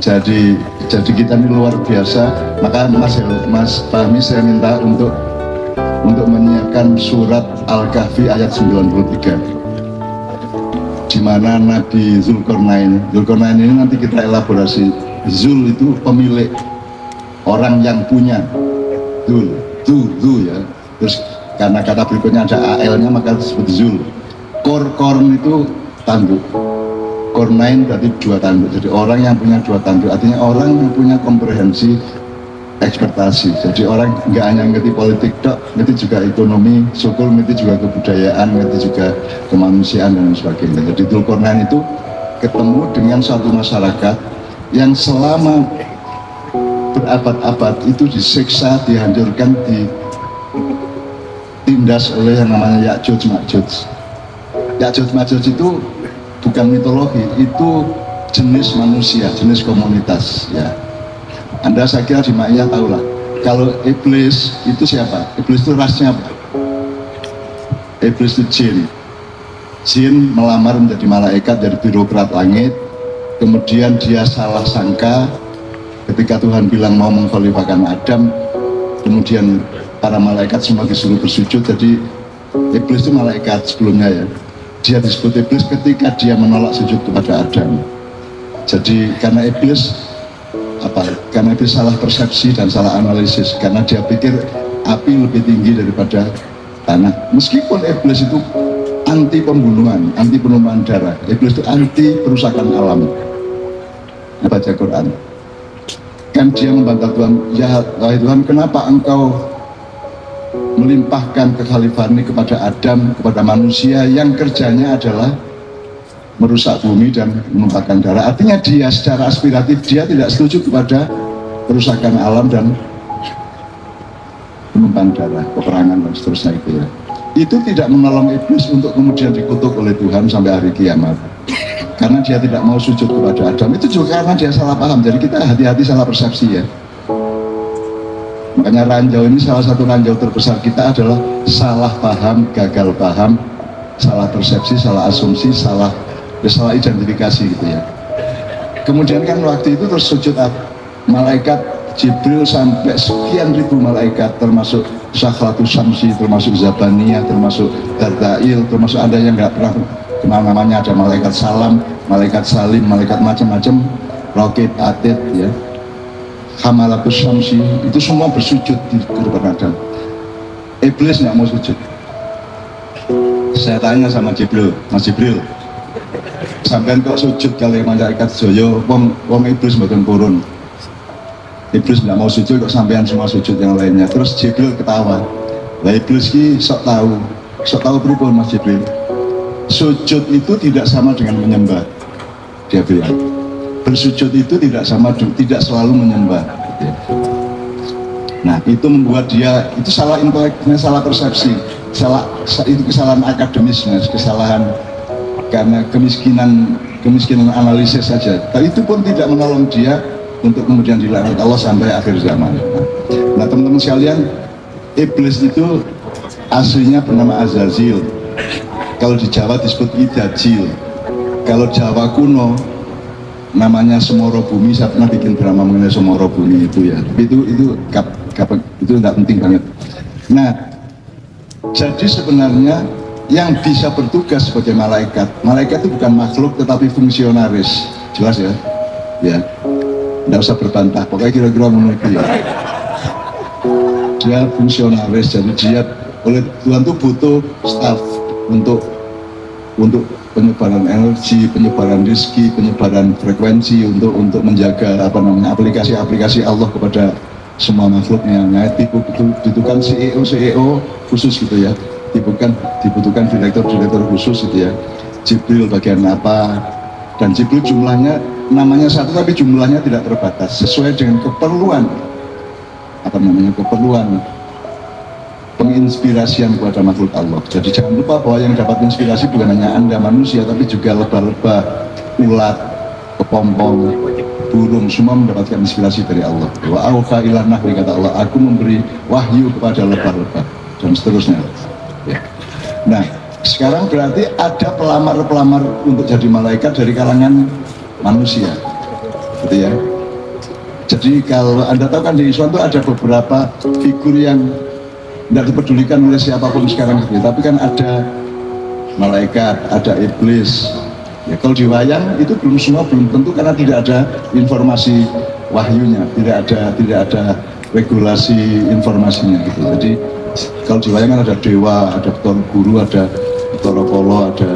Jadi kita ini luar biasa. Maka Mas Fahmi saya minta untuk menyiapkan surat Al-Kahfi ayat 93, di mana Nabi Zulkarnain ini nanti kita elaborasi. Zul itu pemilik, orang yang punya. Zul ya. Terus karena kata berikutnya ada AL-nya maka disebut Zul. Korn itu tanduk. Kornain berarti dua tanduk. Jadi orang yang punya dua tanduk, artinya orang yang punya komprehensi ekspektasi. Jadi orang nggak hanya ngerti politik dok, ngerti juga ekonomi, sukul, ngerti juga kebudayaan, ngerti juga kemanusiaan dan sebagainya. Jadi Dzulkarnain itu ketemu dengan suatu masyarakat yang selama berabad-abad itu disiksa, dihancurkan, ditindas oleh yang namanya Ya'juj Ma'juj. Ya'juj Ma'juj itu bukan mitologi, itu jenis manusia, jenis komunitas ya. Anda saya kira di Ma'iyah tahu lah, kalau iblis itu siapa? Iblis itu rasnya apa? Iblis itu jin. Jin melamar menjadi malaikat, jadi birokrat langit. Kemudian dia salah sangka ketika Tuhan bilang mau mengkhalifahkan Adam, kemudian para malaikat semua disuruh bersujud. Jadi iblis itu malaikat sebelumnya ya. Dia disebut iblis ketika dia menolak sujud kepada Adam. Jadi karena iblis salah persepsi dan salah analisis, karena dia pikir api lebih tinggi daripada tanah. Meskipun iblis itu anti pembunuhan, anti penumpahan darah, iblis itu anti perusakan alam. Baca Quran kan dia membantah Tuhan, ya wahai Tuhan, kenapa engkau melimpahkan kekhalifahan ini kepada Adam, kepada manusia yang kerjanya adalah merusak bumi dan menumpahkan darah. Artinya dia secara aspiratif dia tidak setuju kepada perusakan alam dan penumpahan darah, peperangan dan seterusnya itu ya. Itu tidak menolong iblis untuk kemudian dikutuk oleh Tuhan sampai hari kiamat, karena dia tidak mau sujud kepada Adam. Itu juga karena dia salah paham. Jadi kita hati-hati salah persepsi ya. Makanya ranjau ini, salah satu ranjau terbesar kita adalah salah paham, gagal paham, salah persepsi, salah asumsi, salah identifikasi gitu ya. Kemudian kan waktu itu terus sujud malaikat Jibril sampai sekian ribu malaikat, termasuk Sakhratus Syamsi, termasuk Zabaniyah, termasuk Dardail, termasuk ada yang nggak pernah kenal namanya, ada malaikat Salam, malaikat Salim, malaikat macam-macam, Raqib, Atid ya, Hamalatus Syamsi, itu semua bersujud di depan Adam. Iblis nggak mau sujud. Saya tanya sama Jibril, Mas Jibril, sampean kok sujud kali malaikat Joyo, wong iblis mboten purun. Iblis nggak mau sujud kok sampean semua sujud yang lainnya. Terus Jibril ketawa. Lah iblis ki sok tahu pripun Mas Jibril. Sujud itu tidak sama dengan menyembah. Dia bilang, bersujud itu tidak selalu menyembah. Nah, itu membuat dia itu salah inteleknya, salah persepsi, itu kesalahan akademisnya, kesalahan karena kemiskinan analisis saja. Tapi itu pun tidak menolong dia untuk kemudian dilaknat Allah sampai akhir zaman. Nah, teman-teman sekalian, iblis itu aslinya bernama Azazil. Kalau di Jawa disebut Idajil. Kalau Jawa kuno namanya Semoro Bumi. Saya pernah bikin drama mengenai Semoro Bumi itu ya. Tapi itu tidak penting banget. Nah, jadi sebenarnya yang bisa bertugas sebagai malaikat itu bukan makhluk tetapi fungsionaris. Jelas ya? Ya. Tidak usah berbantah, pokoknya kira-kira menurut dia fungsionaris. Jadi dia oleh Tuhan itu butuh staff untuk penyebaran energi, penyebaran rezeki, penyebaran frekuensi, untuk menjaga aplikasi-aplikasi Allah kepada semua makhluknya. Nah, dibutuhkan CEO khusus gitu ya, dibutuhkan direktur khusus gitu ya. Jibril bagian apa, dan Jibril jumlahnya namanya satu tapi jumlahnya tidak terbatas sesuai dengan keperluan penginspirasian kepada makhluk Allah. Jadi jangan lupa bahwa yang dapat inspirasi bukan hanya Anda manusia, tapi juga lebah-lebah, ulat, kepompong, burung, semua mendapatkan inspirasi dari Allah. Wa auha ila nahli, kata Allah, aku memberi wahyu kepada lebah-lebah, dan seterusnya ya. Nah, sekarang berarti ada pelamar-pelamar untuk jadi malaikat dari kalangan manusia gitu ya. Jadi kalau Anda tahu kan di Islam itu ada beberapa figur yang tidak dipedulikan oleh siapapun sekarang gitu. Tapi kan ada malaikat, ada iblis. Ya kalau di wayang itu belum tentu karena tidak ada informasi wahyunya, tidak ada regulasi informasinya gitu. Jadi kalau di wayang kan ada dewa, ada Bathara Guru, ada Bathara Kala, ada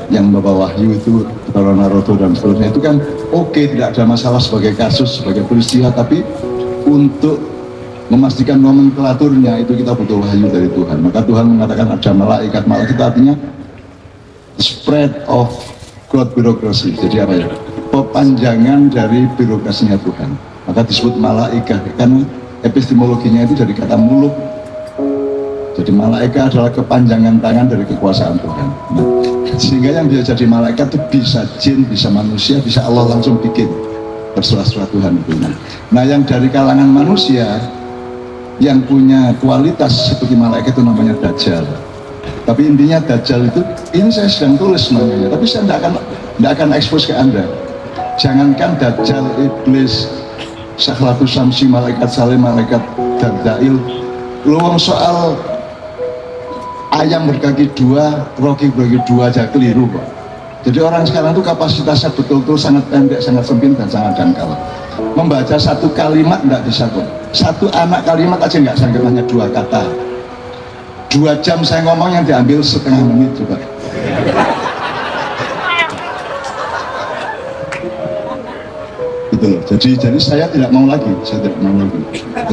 yang membawa wahyu itu Bathara Narada dan seterusnya. Itu kan oke, tidak ada masalah sebagai kasus, sebagai peristiwa, tapi untuk memastikan nomenklaturnya itu kita butuh wahyu dari Tuhan. Maka Tuhan mengatakan ada malaikat itu artinya spread of God birokrasi. Jadi apa ya? Pepanjangan dari birokrasinya Tuhan. Maka disebut malaikat karena epistemologinya itu dari kata muluk. Jadi malaikat adalah kepanjangan tangan dari kekuasaan Tuhan. Nah, sehingga yang bisa jadi malaikat itu bisa jin, bisa manusia, bisa Allah langsung bikin terserah Tuhan itu. Nah, yang dari kalangan manusia yang punya kualitas seperti malaikat itu namanya Dajjal. Tapi intinya Dajjal itu, ini saya sedang tulis semuanya, tapi saya tidak akan expose ke Anda. Jangankan Dajjal, iblis, Sakhlatus Samsi, malaikat Saleh, malaikat Dardail, luang soal ayam berkaki dua, roki berkaki dua aja keliru kok. Jadi orang sekarang itu kapasitasnya betul-betul sangat pendek, sangat sempit dan sangat dangkal. Membaca satu kalimat tidak bisa kok. Satu anak kalimat aja nggak sanggup, hanya dua kata. 2 jam saya ngomong yang diambil setengah menit coba. Betul. Jadi saya tidak mau lagi,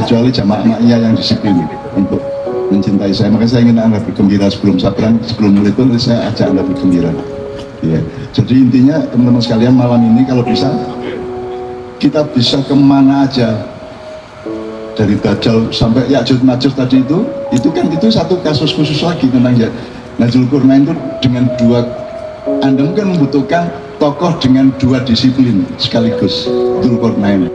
kecuali jamaah maknya yang disiplin untuk mencintai saya. Makanya saya ingin Anda bergembira sebelum mulai itu saya ajak Anda bergembira. Ya. Jadi intinya teman-teman sekalian, malam ini kalau bisa kita bisa kemana aja, dari Dajjal sampai Ya'juj Ma'juj tadi itu kan satu kasus khusus lagi tentang Dzulqarnain itu dengan dua. Anda mungkin membutuhkan tokoh dengan dua disiplin sekaligus. Dzulqarnain